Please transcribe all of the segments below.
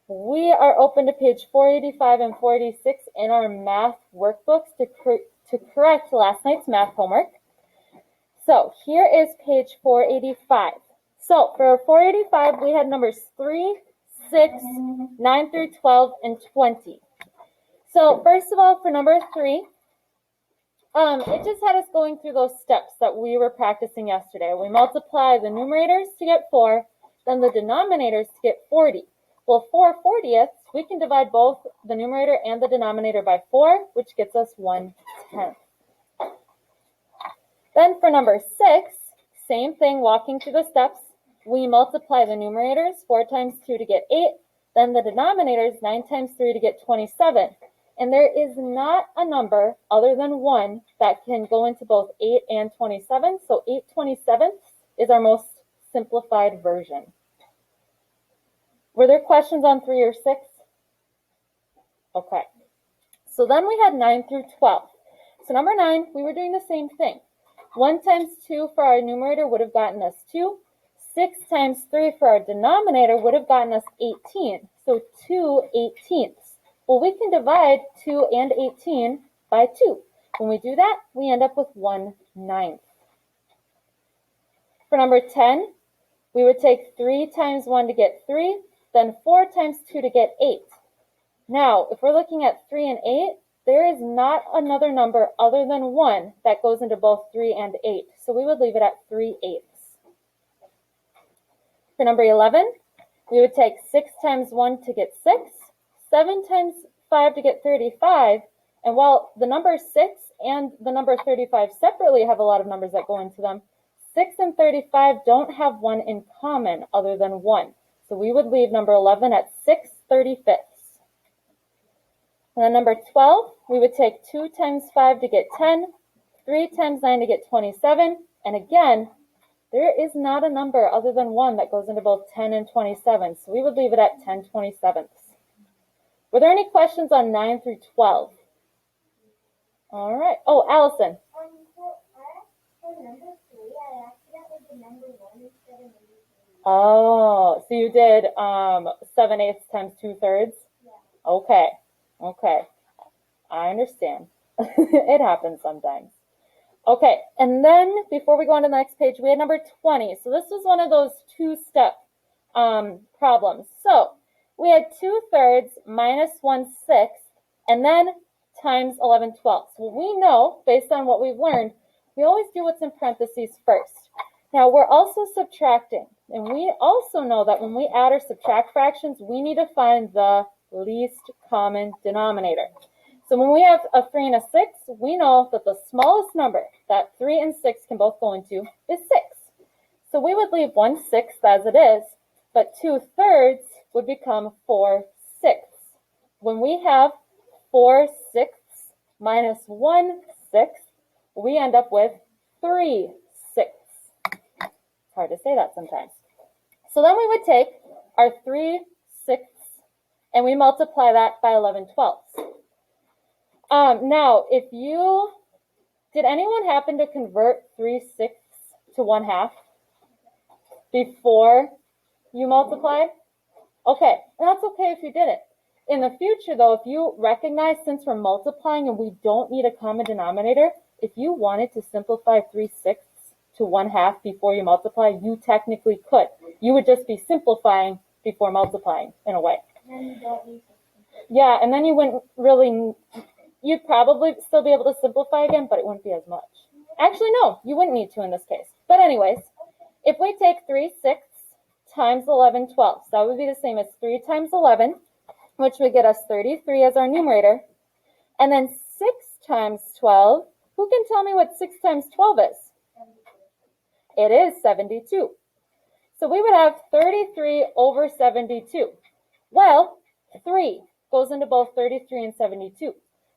We are open to page 485 and 486 in our math workbooks to correct last night's math homework. So here is page 485. So for 485, we had numbers 3, 6, 9 through 12, and 20. So first of all, for number 3, it just had us going through those steps that we were practicing yesterday. We multiply the numerators to get 4, then the denominators to get 40. Well, 4/40ths, we can divide both the numerator and the denominator by 4, which gets us 1/10. Then for number 6, same thing, walking through the steps. We multiply the numerators, 4 times 2 to get 8, then the denominators, 9 times 3 to get 27. And there is not a number other than 1 that can go into both 8 and 27, so 8/27 is our most simplified version. Were there questions on 3 or 6? Okay. So then we had 9 through 12. So number 9, we were doing the same thing. 1 times 2 for our numerator would have gotten us 2. 6 times 3 for our denominator would have gotten us 18. So 2/18. Well, we can divide 2 and 18 by 2. When we do that, we end up with 1/9. For number 10, we would take 3 times 1 to get 3, then 4 times 2 to get 8. Now, if we're looking at 3 and 8, there is not another number other than 1 that goes into both 3 and 8. So we would leave it at 3/8. For number 11, we would take 6 times 1 to get 6, 7 times 5 to get 35. And while the number 6 and the number 35 separately have a lot of numbers that go into them, 6 and 35 don't have one in common other than 1. So we would leave number 11 at 6/35. And then number 12, we would take 2 times 5 to get 10, 3 times 9 to get 27. And again, there is not a number other than 1 that goes into both 10 and 27. So we would leave it at 10/27. Were there any questions on 9 through 12? All right. Oh, Allison. For number 3, I accidentally did number 1 instead of number 3. Oh, so you did 7/8 times 2/3? Yeah. Okay. I understand. It happens sometimes. Okay, and then before we go on to the next page, we had number 20. So this was one of those two-step problems. So we had 2/3 minus 1/6, and then times 11/12. So we know, based on what we've learned, we always do what's in parentheses first. Now we're also subtracting, and we also know that when we add or subtract fractions, we need to find the least common denominator. So when we have a 3 and a 6, we know that the smallest number that 3 and 6 can both go into is 6. So we would leave 1/6 as it is, but 2/3 would become 4/6. When we have 4/6 minus 1/6, we end up with 3/6. It's hard to say that sometimes. So then we would take our 3/6 and we multiply that by 11/12. Now, did anyone happen to convert 3/6 to 1/2 before you multiplied? Okay, and that's okay if you didn't. In the future, though, if you recognize, since we're multiplying and we don't need a common denominator, if you wanted to simplify 3/6 to 1/2 before you multiply, you technically could. You would just be simplifying before multiplying, in a way. And you don't need to simplify. Yeah, and then you wouldn't really, you'd probably still be able to simplify again, but it wouldn't be as much. Actually, no, you wouldn't need to in this case. But anyways, if we take 3/6 times 11/12, that would be the same as 3 times 11, which would get us 33 as our numerator. And then 6 times 12, who can tell me what 6 times 12 is? 72. It is 72. So we would have 33 over 72. Well, 3 goes into both 33 and 72.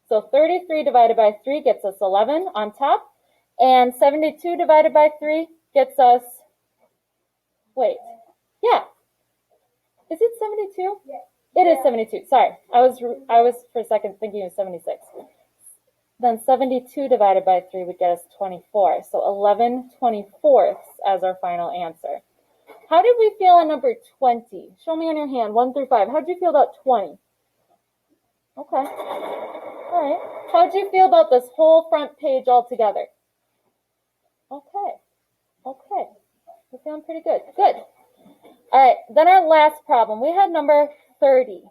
So 33 divided by 3 gets us 11 on top, and 72 divided by 3 gets us, wait, yeah. Is it 72? Yeah. It is 72. Sorry, I was for a second thinking it was 76. Then 72 divided by 3 would get us 24. So 11/24 as our final answer. How did we feel on number 20? Show me on your hand, 1 through 5. How did you feel about 20? Okay. All right. How did you feel about this whole front page altogether? Okay. Okay. We're feeling pretty good. Good. All right. Then our last problem. We had number 30.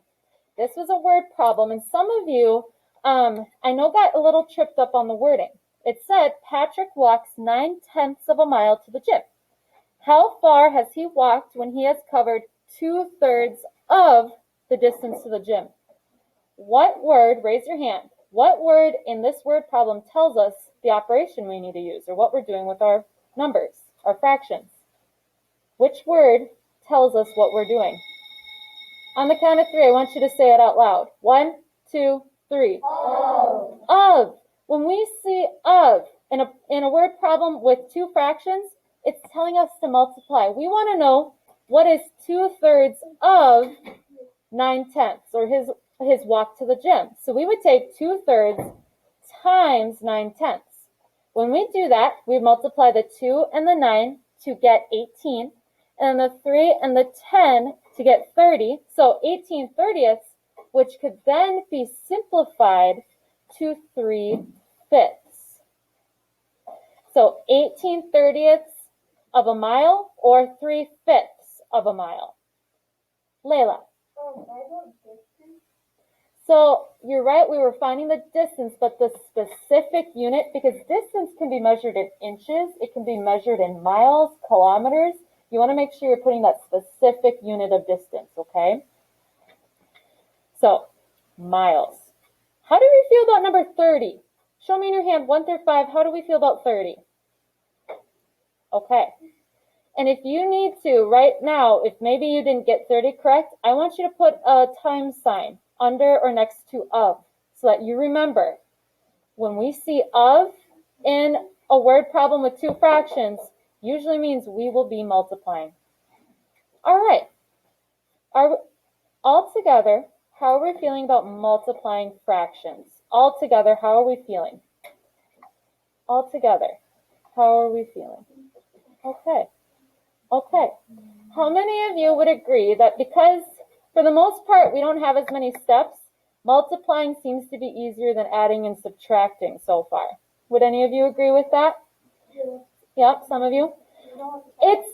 This was a word problem, and some of you, I know, got a little tripped up on the wording. It said, Patrick walks 9/10 of a mile to the gym. How far has he walked when he has covered 2/3 of the distance to the gym? What word, raise your hand, what word in this word problem tells us the operation we need to use, or what we're doing with our numbers, our fractions? Which word tells us what we're doing? On the count of 3, I want you to say it out loud. 1, 2, 3. Of. Of. When we see of in a word problem with 2 fractions, it's telling us to multiply. We want to know what is 2/3 of 9/10, or his walk to the gym. So we would take 2/3 times 9/10. When we do that, we multiply the 2 and the 9 to get 18, and the 3 and the 10 to get 30. So 18/30, which could then be simplified to 3/5. So 18/30 of a mile, or 3/5 of a mile. Layla. So you're right, we were finding the distance, but the specific unit, because distance can be measured in inches, it can be measured in miles, kilometers. You want to make sure you're putting that specific unit of distance, okay? So, miles. How do we feel about number 30? Show me in your hand, 1 through 5, how do we feel about 30? Okay. And if you need to, right now, if maybe you didn't get 30 correct, I want you to put a time sign under or next to of, so that you remember, when we see of in a word problem with 2 fractions, usually means we will be multiplying. All right. All together, how are we feeling about multiplying fractions? All together, how are we feeling? All together, how are we feeling? Okay. Okay. How many of you would agree that because, for the most part, we don't have as many steps, multiplying seems to be easier than adding and subtracting so far? Would any of you agree with that? Yep, some of you. It's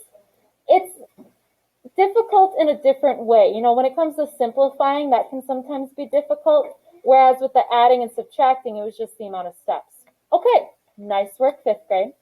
difficult in a different way. You know, when it comes to simplifying, that can sometimes be difficult, whereas with the adding and subtracting, it was just the amount of steps. Okay, nice work, 5th grade.